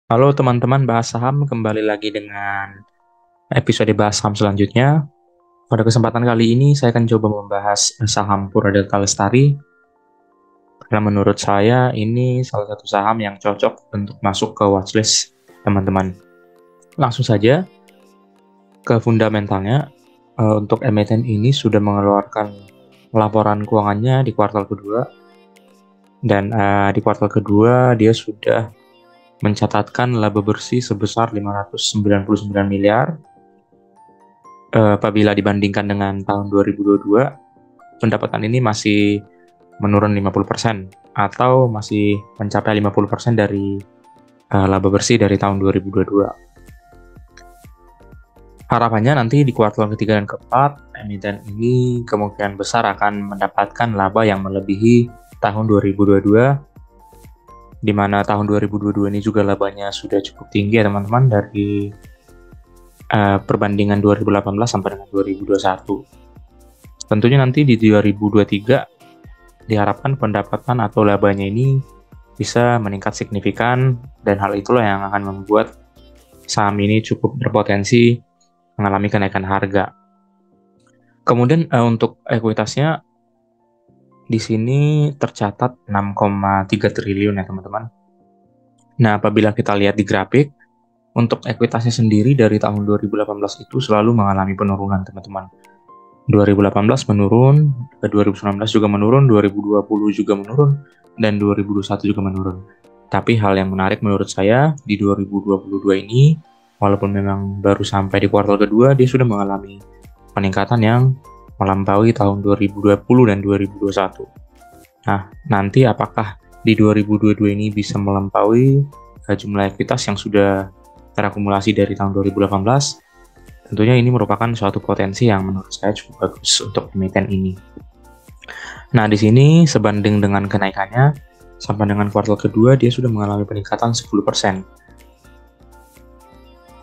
Halo teman-teman bahas saham, kembali lagi dengan episode bahas saham selanjutnya. Pada kesempatan kali ini saya akan coba membahas saham Pura Delta Lestari. Karena menurut saya ini salah satu saham yang cocok untuk masuk ke watchlist teman-teman. Langsung saja ke fundamentalnya. Untuk emiten ini sudah mengeluarkan laporan keuangannya di kuartal kedua. Dan di kuartal kedua dia sudah mencatatkan laba bersih sebesar 599 miliar. Apabila dibandingkan dengan tahun 2022, pendapatan ini masih menurun 50% atau masih mencapai 50% dari laba bersih dari tahun 2022. Harapannya nanti di kuartal ketiga dan keempat, emiten ini kemungkinan besar akan mendapatkan laba yang melebihi tahun 2022, di mana tahun 2022 ini juga labanya sudah cukup tinggi ya teman-teman, dari perbandingan 2018 sampai dengan 2021. Tentunya nanti di 2023 diharapkan pendapatan atau labanya ini bisa meningkat signifikan, dan hal itulah yang akan membuat saham ini cukup berpotensi mengalami kenaikan harga. Kemudian untuk ekuitasnya di sini tercatat 6,3 triliun ya teman-teman. Nah, apabila kita lihat di grafik, untuk ekuitasnya sendiri dari tahun 2018 itu selalu mengalami penurunan teman-teman. 2018 menurun, ke 2019 juga menurun, 2020 juga menurun, dan 2021 juga menurun. Tapi hal yang menarik menurut saya di 2022 ini, walaupun memang baru sampai di kuartal kedua, dia sudah mengalami peningkatan yang melampaui tahun 2020 dan 2021. Nah, nanti apakah di 2022 ini bisa melampaui jumlah ekuitas yang sudah terakumulasi dari tahun 2018? Tentunya ini merupakan suatu potensi yang menurut saya cukup bagus untuk emiten ini. Nah, di sini sebanding dengan kenaikannya, sampai dengan kuartal kedua dia sudah mengalami peningkatan 10%.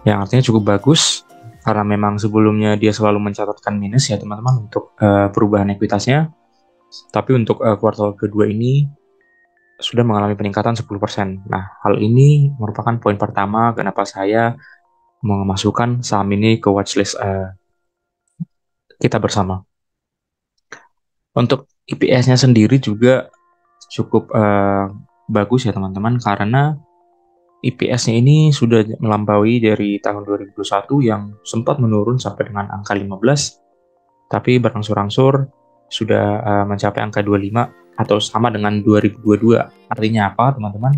Yang artinya cukup bagus, karena memang sebelumnya dia selalu mencatatkan minus ya teman-teman untuk perubahan ekuitasnya. Tapi untuk kuartal kedua ini sudah mengalami peningkatan 10%. Nah, hal ini merupakan poin pertama kenapa saya memasukkan saham ini ke watchlist kita bersama. Untuk IPS-nya sendiri juga cukup bagus ya teman-teman, karena IPS-nya ini sudah melampaui dari tahun 2021 yang sempat menurun sampai dengan angka 15, tapi berangsur-angsur sudah mencapai angka 25 atau sama dengan 2022. Artinya apa teman-teman?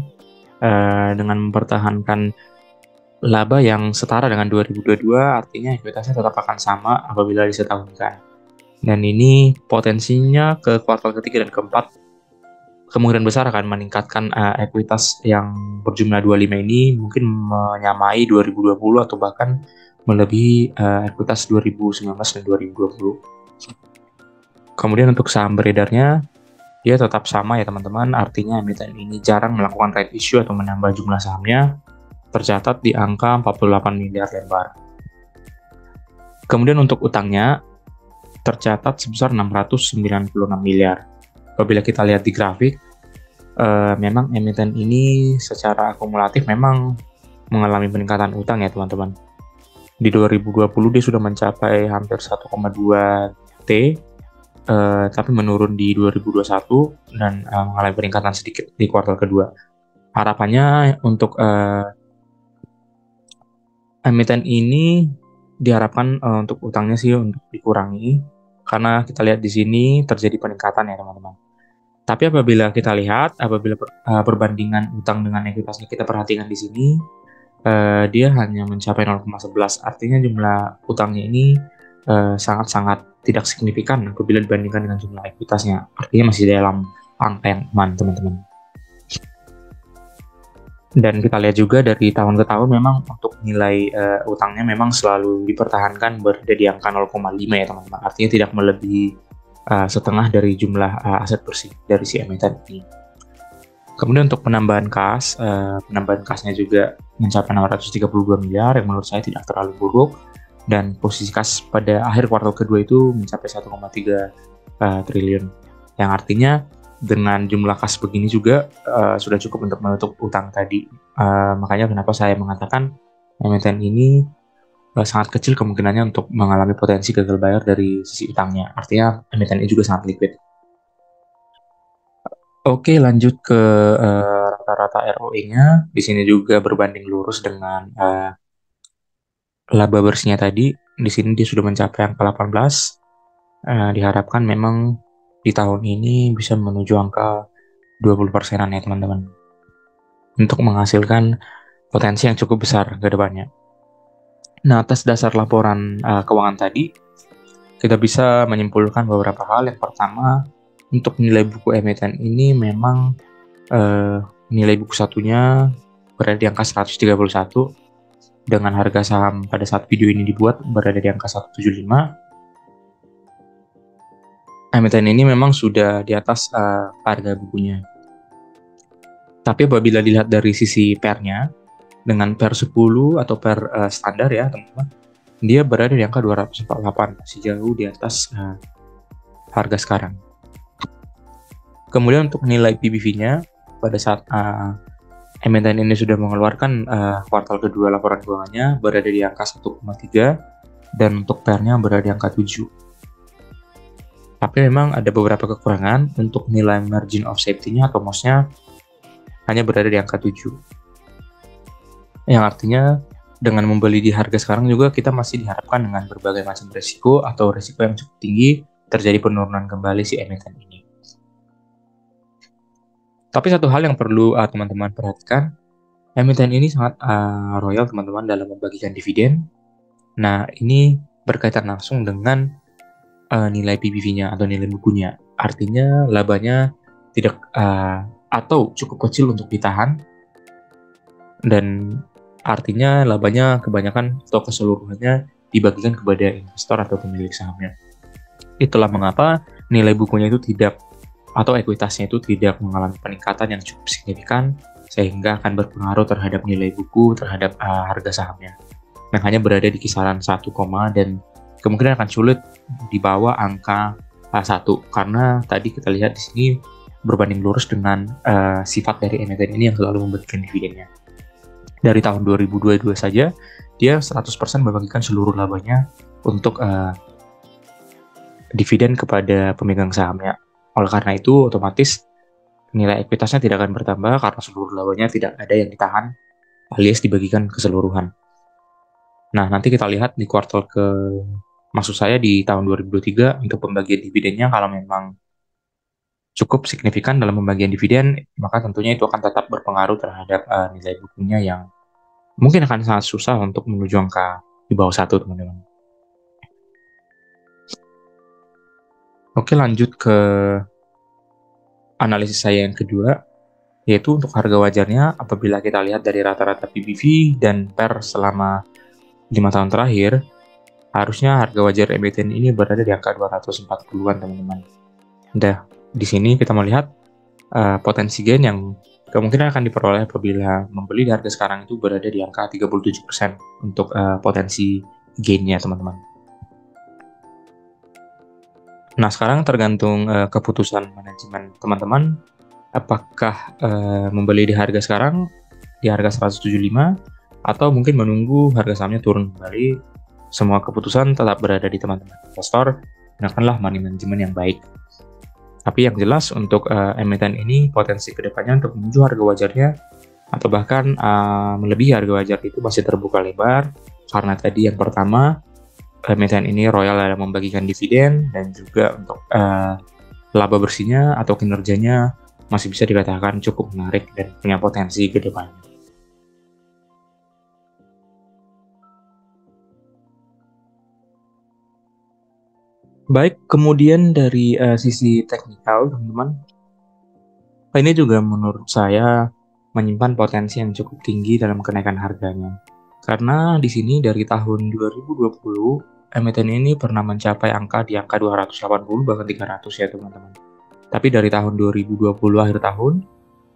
Dengan mempertahankan laba yang setara dengan 2022, artinya ekuitasnya tetap akan sama apabila disetahunkan. Dan ini potensinya ke kuartal ketiga dan keempat kemungkinan besar akan meningkatkan ekuitas yang berjumlah 25 ini, mungkin menyamai 2020 atau bahkan melebihi ekuitas 2019 dan 2020. Kemudian untuk saham beredarnya, dia tetap sama ya teman-teman, artinya emiten ini jarang melakukan right issue atau menambah jumlah sahamnya, tercatat di angka 48 miliar lembar. Kemudian untuk utangnya, tercatat sebesar 696 miliar. Apabila kita lihat di grafik, memang emiten ini secara akumulatif memang mengalami peningkatan utang ya teman-teman. Di 2020 dia sudah mencapai hampir 1,2 T, tapi menurun di 2021 dan mengalami peningkatan sedikit di kuartal kedua. Harapannya untuk emiten ini diharapkan untuk utangnya sih untuk dikurangi, karena kita lihat di sini terjadi peningkatan ya teman-teman. Tapi apabila kita lihat, apabila perbandingan utang dengan ekuitasnya kita perhatikan di sini, dia hanya mencapai 0,11. Artinya jumlah utangnya ini sangat-sangat tidak signifikan apabila dibandingkan dengan jumlah ekuitasnya. Artinya masih dalam angka yang aman, teman-teman. Dan kita lihat juga dari tahun ke tahun memang untuk nilai utangnya memang selalu dipertahankan berada di angka 0,5 ya teman-teman. Artinya tidak melebihi setengah dari jumlah aset bersih dari si emiten ini. Kemudian untuk penambahan kasnya juga mencapai 632 miliar yang menurut saya tidak terlalu buruk, dan posisi kas pada akhir kuartal kedua itu mencapai 1,3 triliun, yang artinya dengan jumlah kas begini juga sudah cukup untuk menutup utang tadi. Makanya kenapa saya mengatakan emiten ini sangat kecil kemungkinannya untuk mengalami potensi gagal bayar dari sisi utangnya. Artinya emiten ini juga sangat liquid. Oke, lanjut ke rata-rata ROE-nya. Di sini juga berbanding lurus dengan laba bersihnya tadi. Di sini dia sudah mencapai angka 18. Diharapkan memang di tahun ini bisa menuju angka 20%-an ya teman-teman. Untuk menghasilkan potensi yang cukup besar ke depannya. Nah, atas dasar laporan keuangan tadi, kita bisa menyimpulkan beberapa hal. Yang pertama, untuk nilai buku emiten ini memang nilai buku satunya berada di angka 131 dengan harga saham pada saat video ini dibuat berada di angka 175. Emiten ini memang sudah di atas harga bukunya. Tapi apabila dilihat dari sisi PER-nya, dengan PER 10 atau PER standar ya teman-teman, dia berada di angka 248, masih jauh di atas harga sekarang. Kemudian untuk nilai PBV-nya, pada saat emiten ini sudah mengeluarkan kuartal kedua laporan keuangannya berada di angka 1,3 dan untuk PER-nya berada di angka 7. Tapi memang ada beberapa kekurangan untuk nilai margin of safety-nya atau MOS-nya hanya berada di angka 7. Yang artinya dengan membeli di harga sekarang juga kita masih diharapkan dengan berbagai macam risiko atau risiko yang cukup tinggi terjadi penurunan kembali si emiten ini. Tapi satu hal yang perlu teman-teman perhatikan, emiten ini sangat royal teman-teman dalam membagikan dividen. Nah, ini berkaitan langsung dengan nilai PBV-nya atau nilai bukunya. Artinya labanya tidak atau cukup kecil untuk ditahan, dan artinya labanya kebanyakan atau keseluruhannya dibagikan kepada investor atau pemilik sahamnya. Itulah mengapa nilai bukunya itu tidak atau ekuitasnya itu tidak mengalami peningkatan yang cukup signifikan sehingga akan berpengaruh terhadap nilai buku terhadap harga sahamnya. Yang hanya berada di kisaran 1, dan kemungkinan akan sulit di bawah angka 1 karena tadi kita lihat di sini berbanding lurus dengan sifat dari emiten ini yang selalu membagikan dividennya. Dari tahun 2022 saja, dia 100% membagikan seluruh labanya untuk dividen kepada pemegang sahamnya. Oleh karena itu, otomatis nilai ekuitasnya tidak akan bertambah karena seluruh labanya tidak ada yang ditahan alias dibagikan keseluruhan. Nah, nanti kita lihat di kuartal maksud saya di tahun 2023 untuk pembagian dividennya kalau memang cukup signifikan dalam pembagian dividen, maka tentunya itu akan tetap berpengaruh terhadap nilai bukunya yang mungkin akan sangat susah untuk menuju angka di bawah 1, teman-teman. Oke, lanjut ke analisis saya yang kedua, yaitu untuk harga wajarnya apabila kita lihat dari rata-rata PBV dan PER selama 5 tahun terakhir, harusnya harga wajar emiten ini berada di angka 240-an, teman-teman. Nah, di sini kita melihat potensi gain yang kemungkinan akan diperoleh apabila membeli di harga sekarang itu berada di angka 37% untuk potensi gain-nya, teman-teman. Nah, sekarang tergantung keputusan manajemen teman-teman, apakah membeli di harga sekarang di harga 175 atau mungkin menunggu harga sahamnya turun kembali. Semua keputusan tetap berada di teman-teman investor. Gunakanlah money management yang baik. Tapi yang jelas untuk emiten ini potensi kedepannya untuk menuju harga wajarnya atau bahkan melebihi harga wajar itu masih terbuka lebar karena tadi yang pertama emiten ini royal dalam membagikan dividen dan juga untuk laba bersihnya atau kinerjanya masih bisa dikatakan cukup menarik dan punya potensi ke depannya. Baik, kemudian dari sisi teknikal, teman-teman, ini juga menurut saya menyimpan potensi yang cukup tinggi dalam kenaikan harganya. Karena di sini dari tahun 2020, emiten ini pernah mencapai angka di angka 280 bahkan 300 ya teman-teman. Tapi dari tahun 2020 akhir tahun,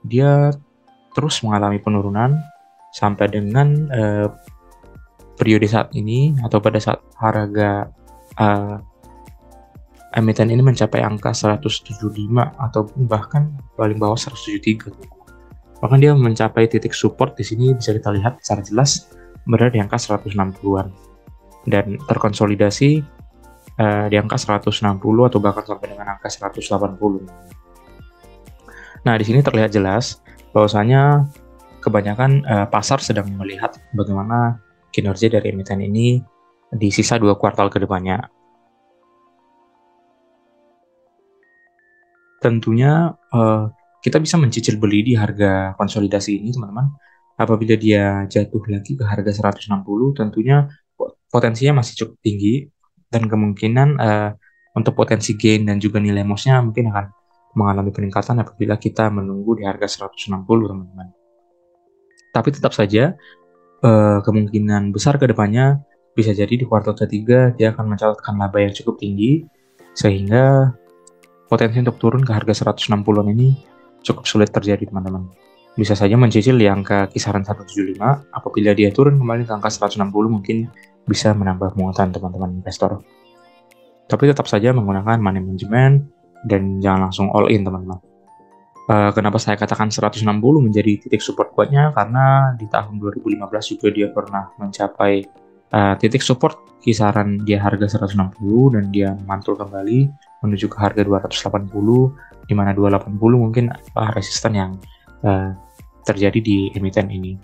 dia terus mengalami penurunan sampai dengan periode saat ini atau pada saat harga emiten ini mencapai angka 175 atau bahkan paling bawah 173. Bahkan dia mencapai titik support di sini bisa kita lihat secara jelas berada di angka 160-an dan terkonsolidasi di angka 160 atau bahkan sampai dengan angka 180. Nah, di sini terlihat jelas bahwasanya kebanyakan pasar sedang melihat bagaimana kinerja dari emiten ini di sisa 2 kuartal ke depannya. Tentunya kita bisa mencicil beli di harga konsolidasi ini, teman-teman. Apabila dia jatuh lagi ke harga 160, tentunya potensinya masih cukup tinggi dan kemungkinan untuk potensi gain dan juga nilai MOS-nya mungkin akan mengalami peningkatan apabila kita menunggu di harga 160, teman-teman. Tapi tetap saja kemungkinan besar ke depannya bisa jadi di kuartal ketiga dia akan mencatatkan laba yang cukup tinggi sehingga potensi untuk turun ke harga 160-an ini cukup sulit terjadi, teman-teman. Bisa saja mencicil di angka kisaran 175, apabila dia turun kembali ke angka 160 mungkin bisa menambah muatan teman-teman investor. Tapi tetap saja menggunakan money management dan jangan langsung all in, teman-teman. Kenapa saya katakan 160 menjadi titik support kuatnya? Karena di tahun 2015 juga dia pernah mencapai titik support kisaran dia harga 160 dan dia mantul kembali menuju ke harga 280, di mana 280 mungkin resisten yang terjadi di emiten ini.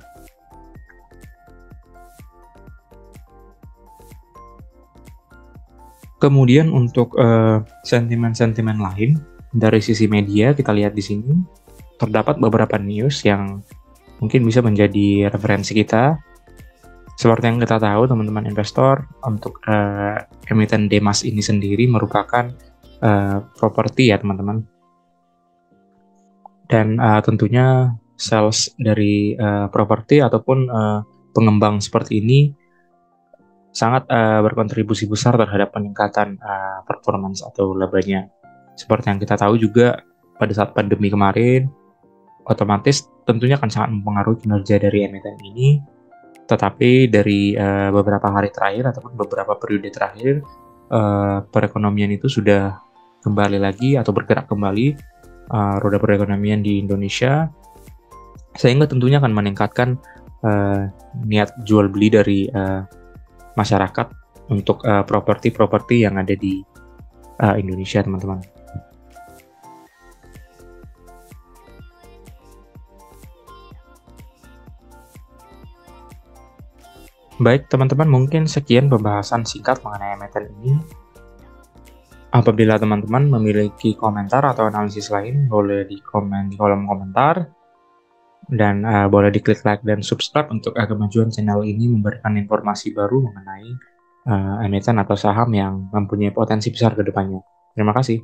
Kemudian untuk sentimen-sentimen lain dari sisi media kita lihat di sini terdapat beberapa news yang mungkin bisa menjadi referensi kita. Seperti yang kita tahu teman-teman investor, untuk emiten Demas ini sendiri merupakan properti ya teman-teman. Dan tentunya sales dari properti ataupun pengembang seperti ini sangat berkontribusi besar terhadap peningkatan performance atau labanya. Seperti yang kita tahu juga pada saat pandemi kemarin, otomatis tentunya akan sangat mempengaruhi kinerja dari emiten ini. Tetapi dari beberapa hari terakhir ataupun beberapa periode terakhir, perekonomian itu sudah kembali lagi atau bergerak kembali, roda perekonomian di Indonesia, sehingga tentunya akan meningkatkan niat jual beli dari masyarakat untuk properti-properti yang ada di Indonesia, teman-teman. Baik, teman-teman, mungkin sekian pembahasan singkat mengenai emiten ini. Apabila teman-teman memiliki komentar atau analisis lain, boleh di komen di kolom komentar. Dan boleh diklik like dan subscribe untuk kemajuan channel ini memberikan informasi baru mengenai emiten atau saham yang mempunyai potensi besar ke depannya. Terima kasih.